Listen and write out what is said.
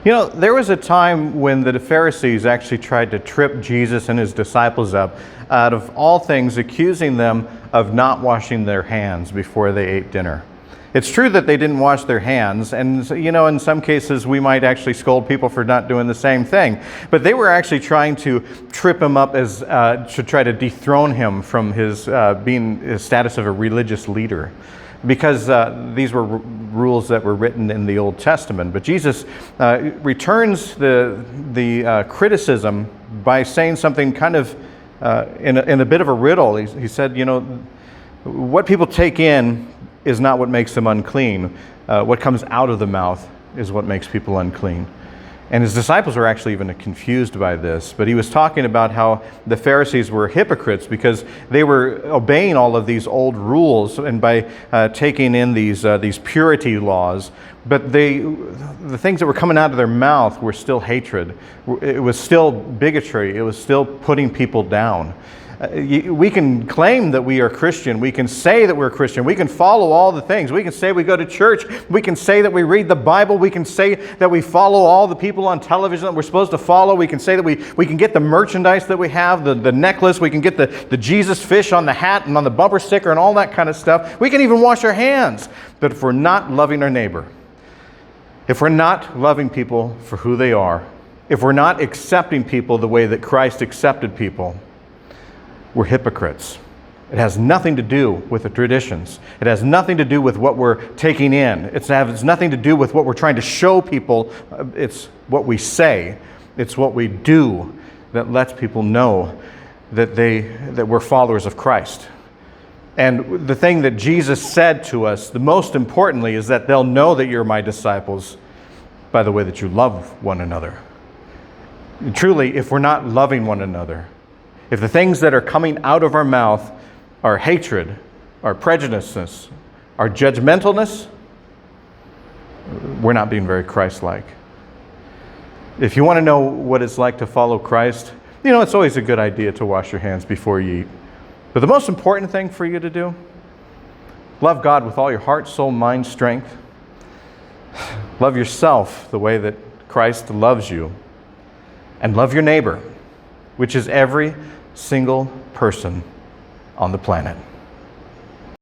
You know, there was a time when the Pharisees actually tried to trip Jesus and his disciples up out of all things, accusing them of not washing their hands before they ate dinner. It's true that they didn't wash their hands, and you know, in some cases we might actually scold people for not doing the same thing. But they were actually trying to trip him up as to try to dethrone him from his status of a religious leader, because these were rules that were written in the Old Testament. But Jesus returns the criticism by saying something kind of in a bit of a riddle. He said, you know, what people take in is not what makes them unclean. What comes out of the mouth is what makes people unclean. And his disciples were actually even confused by this. But he was talking about how the Pharisees were hypocrites because they were obeying all of these old rules and by taking in these purity laws. But the things that were coming out of their mouth were still hatred. It was still bigotry. It was still putting people down. We can claim that we are Christian. We can say that we're Christian. We can follow all the things. We can say we go to church. We can say that we read the Bible. We can say that we follow all the people on television that we're supposed to follow. We can say that we can get the merchandise that we have, the necklace. We can get the Jesus fish on the hat and on the bumper sticker and all that kind of stuff. We can even wash our hands. But if we're not loving our neighbor, if we're not loving people for who they are, if we're not accepting people the way that Christ accepted people, we're hypocrites. It has nothing to do with the traditions. It has nothing to do with what we're taking in. It has nothing to do with what we're trying to show people. It's what we say. It's what we do that lets people know that we're followers of Christ. And the thing that Jesus said to us, the most importantly, is that they'll know that you're my disciples by the way that you love one another. And truly, if we're not loving one another, if the things that are coming out of our mouth are hatred, are prejudiceness, are judgmentalness, we're not being very Christ-like. If you want to know what it's like to follow Christ, you know, it's always a good idea to wash your hands before you eat. But the most important thing for you to do, love God with all your heart, soul, mind, strength. Love yourself the way that Christ loves you. And love your neighbor, which is every single person on the planet.